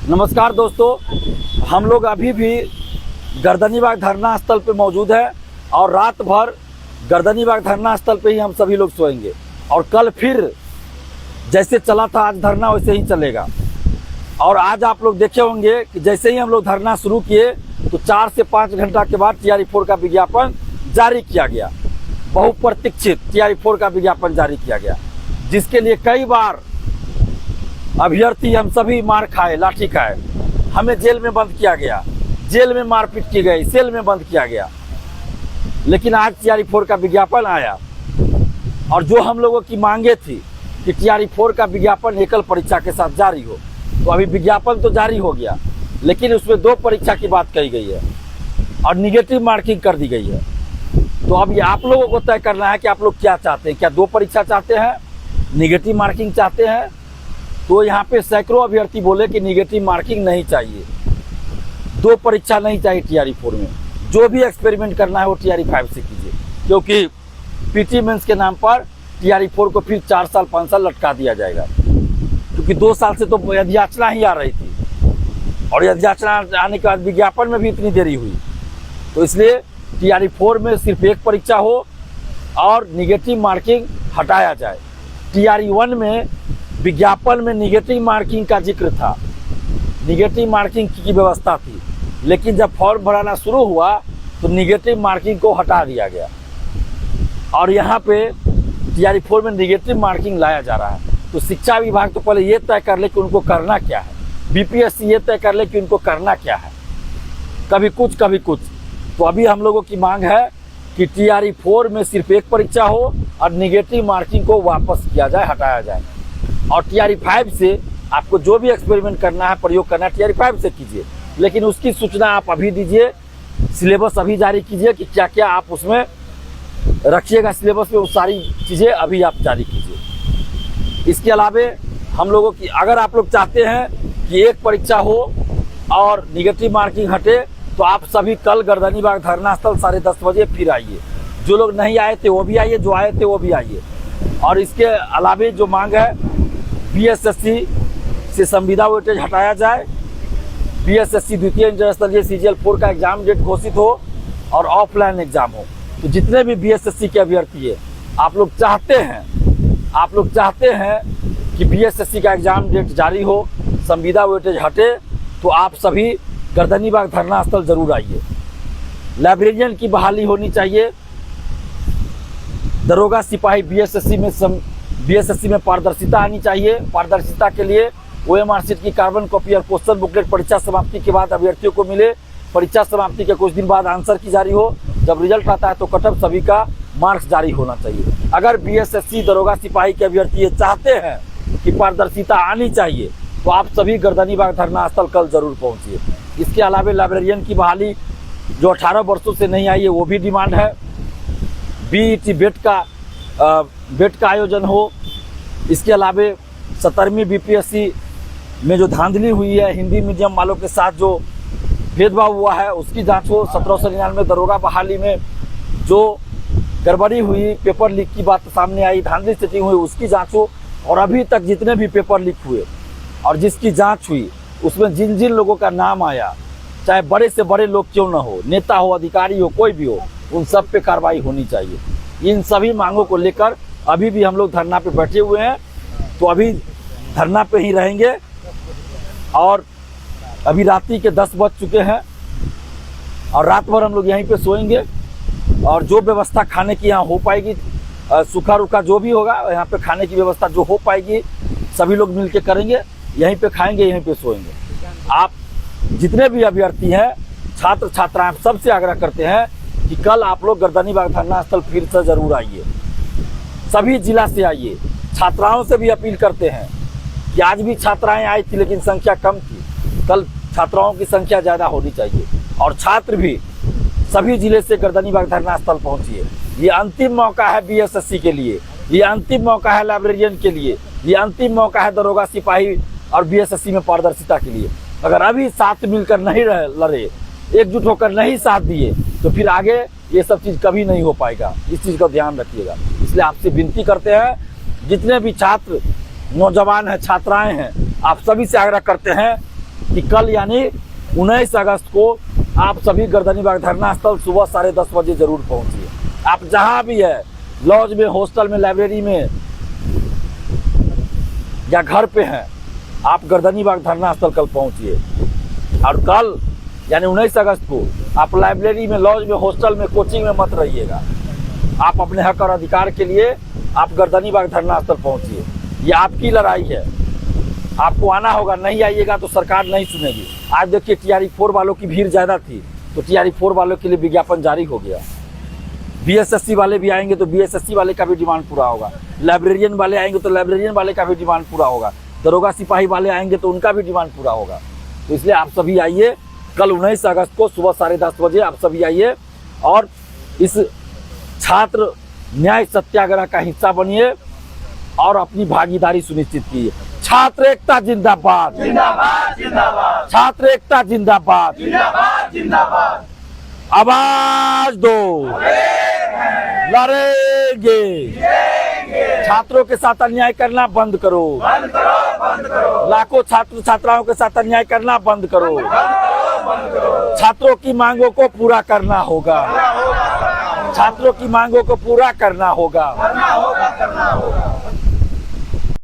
नमस्कार दोस्तों, हम लोग अभी भी गर्दनीबाग धरना स्थल पे मौजूद है और रात भर गर्दनीबाग धरना स्थल पे ही हम सभी लोग सोएंगे और कल फिर जैसे चला था आज धरना वैसे ही चलेगा। और आज आप लोग देखे होंगे कि जैसे ही हम लोग धरना शुरू किए तो 4 से 5 घंटा के बाद TRE4 का विज्ञापन जारी किया गया। बहुप्रतीक्षित TRE4 का विज्ञापन जारी किया गया, जिसके लिए कई बार अभ्यर्थी हम सभी मार खाए, लाठी खाए, हमें जेल में बंद किया गया, जेल में मारपीट की गई, सेल में बंद किया गया। लेकिन आज TRE4 का विज्ञापन आया और जो हम लोगों की मांगे थी कि TRE4 का विज्ञापन एकल परीक्षा के साथ जारी हो, तो अभी विज्ञापन तो जारी हो गया, लेकिन उसमें 2 परीक्षा की बात कही गई है और निगेटिव मार्किंग कर दी गई है। तो अब आप लोगों को तय करना है कि आप लोग क्या चाहते हैं। क्या 2 परीक्षा चाहते हैं, निगेटिव मार्किंग चाहते हैं? तो यहाँ पे सैकड़ों अभ्यर्थी बोले कि निगेटिव मार्किंग नहीं चाहिए, 2 परीक्षा नहीं चाहिए TRE4 में। जो भी एक्सपेरिमेंट करना है वो TRE5 से कीजिए, क्योंकि PT मेंस के नाम पर TRE4 को फिर 4 साल 5 साल लटका दिया जाएगा, क्योंकि 2 साल से तो याचना ही आ रही थी और याचना आने के बाद विज्ञापन में भी इतनी देरी हुई। तो इसलिए TRE4 में सिर्फ 1 परीक्षा हो और निगेटिव मार्किंग हटाया जाए। TRE1 में विज्ञापन में निगेटिव मार्किंग का जिक्र था, निगेटिव मार्किंग की व्यवस्था थी, लेकिन जब फॉर्म भराना शुरू हुआ तो निगेटिव मार्किंग को हटा दिया गया और यहाँ पे TRE4 में निगेटिव मार्किंग लाया जा रहा है। तो शिक्षा विभाग तो पहले ये तय कर ले कि उनको करना क्या है, BPSC ये तय कर ले कि उनको करना क्या है, कभी कुछ कभी कुछ। तो अभी हम लोगों की मांग है कि TRE4 में सिर्फ 1 परीक्षा हो और निगेटिव मार्किंग को वापस किया जाए, हटाया जाए। और TRE5 से आपको जो भी एक्सपेरिमेंट करना है, प्रयोग करना है, TRE5 से कीजिए, लेकिन उसकी सूचना आप अभी दीजिए, सिलेबस अभी जारी कीजिए कि क्या क्या आप उसमें रखिएगा सिलेबस में, वो सारी चीज़ें अभी आप जारी कीजिए। इसके अलावे हम लोगों की, अगर आप लोग चाहते हैं कि 1 परीक्षा हो और निगेटिव मार्किंग हटे, तो आप सभी कल गर्दनीबाग धरना स्थल 10:30 बजे फिर आइए। जो लोग नहीं आए थे वो भी आइए, जो आए थे वो भी आइए। और इसके अलावे जो मांग है, BSSC से संविदा वेटेज हटाया जाए, BSSC द्वितीय इंटरस्तरीय CGL4 का एग्जाम डेट घोषित हो और ऑफलाइन एग्जाम हो। तो जितने भी BSSC के अभ्यर्थी है, आप लोग चाहते हैं कि BSSC का एग्जाम डेट जारी हो, संविदा वेटेज हटे, तो आप सभी गर्दनीबाग धरना स्थल जरूर आइए। लाइब्रेरियन की बहाली होनी चाहिए, दरोगा सिपाही BSSC में पारदर्शिता आनी चाहिए। पारदर्शिता के लिए OMR शीट की कार्बन कॉपी और क्वेश्चन बुकलेट परीक्षा समाप्ति के बाद अभ्यर्थियों को मिले। परीक्षा समाप्ति के कुछ दिन बाद आंसर की जारी हो। जब रिजल्ट आता है तो कटअप सभी का मार्क्स जारी होना चाहिए। अगर BSSC दरोगा सिपाही के अभ्यर्थी ये चाहते हैं कि पारदर्शिता आनी चाहिए, तो आप सभी गर्दनीबाग धरना स्थल कल जरूर पहुँचिए। इसके अलावा लाइब्रेरियन की बहाली जो 18 वर्षों से नहीं आई है, वो भी डिमांड है। BET बेट का आयोजन हो। इसके अलावा 17वीं BPSC में जो धांधली हुई है, हिंदी मीडियम वालों के साथ जो भेदभाव हुआ है, उसकी जांच हो। 1799 दरोगा बहाली में जो गड़बड़ी हुई, पेपर लीक की बात सामने आई, धांधली सेटिंग हुई, उसकी जांच हो। और अभी तक जितने भी पेपर लीक हुए और जिसकी जांच हुई, उसमें जिन जिन लोगों का नाम आया, चाहे बड़े से बड़े लोग क्यों न हो, नेता हो, अधिकारी हो, कोई भी हो, उन सब पे कार्रवाई होनी चाहिए। इन सभी मांगों को लेकर अभी भी हम लोग धरना पे बैठे हुए हैं। तो अभी धरना पे ही रहेंगे और अभी रात्रि के 10 बज चुके हैं और रात भर हम लोग यहीं पे सोएंगे। और जो व्यवस्था खाने की यहाँ हो पाएगी, सूखा रुखा जो भी होगा, यहाँ पे खाने की व्यवस्था जो हो पाएगी सभी लोग मिल के करेंगे। यहीं पे खाएंगे, यहीं पे सोएंगे। आप जितने भी अभ्यर्थी हैं, छात्र छात्राएं, सबसे आग्रह करते हैं कि कल आप लोग गर्दनीबाग धरना स्थल फिर से जरूर आइए, सभी जिला से आइए। छात्राओं से भी अपील करते हैं कि आज भी छात्राएं आई थी लेकिन संख्या कम थी, कल छात्राओं की संख्या ज़्यादा होनी चाहिए। और छात्र भी सभी जिले से गर्दनीबाग धरना स्थल पहुंचिए। ये अंतिम मौका है BSSC के लिए, ये अंतिम मौका है लाइब्रेरियन के लिए, ये अंतिम मौका है दरोगा सिपाही और BSSC में पारदर्शिता के लिए। अगर अभी साथ मिलकर नहीं लड़े, एकजुट होकर नहीं साथ दिए, तो फिर आगे ये सब चीज़ कभी नहीं हो पाएगा। इस चीज़ का ध्यान रखिएगा। इसलिए आपसे विनती करते हैं, जितने भी छात्र, नौजवान हैं, छात्राएं हैं, आप सभी से आग्रह करते हैं कि कल यानी 19 अगस्त को आप सभी गर्दनीबाग धरना स्थल सुबह 10:30 बजे जरूर पहुंचिए। आप जहां भी है, लॉज में, हॉस्टल में, लाइब्रेरी में या घर पे हैं, आप गर्दनीबाग धरना स्थल कल पहुंचिए। और कल यानी 19 अगस्त को आप लाइब्रेरी में, लॉज में, हॉस्टल में, कोचिंग में मत रहिएगा। आप अपने हक और अधिकार के लिए आप गर्दनीबाग धरना स्थल पहुंचिए। ये आपकी लड़ाई है, आपको आना होगा। नहीं आइएगा तो सरकार नहीं सुनेगी। आज देखिए TRE-4 वालों की भीड़ ज्यादा थी तो TRE-4 वालों के लिए विज्ञापन जारी हो गया। BSSC वाले भी आएंगे तो BSSC वाले का भी डिमांड पूरा होगा। लाइब्रेरियन वाले आएंगे तो लाइब्रेरियन वाले का भी डिमांड पूरा होगा। दरोगा सिपाही वाले आएंगे तो उनका भी डिमांड पूरा होगा। तो इसलिए आप सभी आइए, कल 19 अगस्त को सुबह 10:30 बजे आप सभी आइए और इस छात्र न्याय सत्याग्रह का हिस्सा बनिए और अपनी भागीदारी सुनिश्चित कीजिए। छात्र एकता जिंदाबाद, जिंदाबाद जिंदाबाद, छात्र एकता जिंदाबाद, जिंदाबाद जिंदाबाद। आवाज दो, लड़ेंगे। छात्रों के साथ अन्याय करना बंद करो, बंद करो, बंद करो। लाखों छात्र छात्राओं के साथ अन्याय करना बंद करो। बंद करो। छात्रों की मांगों को पूरा करना होगा, छात्रों की मांगों को पूरा करना होगा। करना होगा, करना होगा।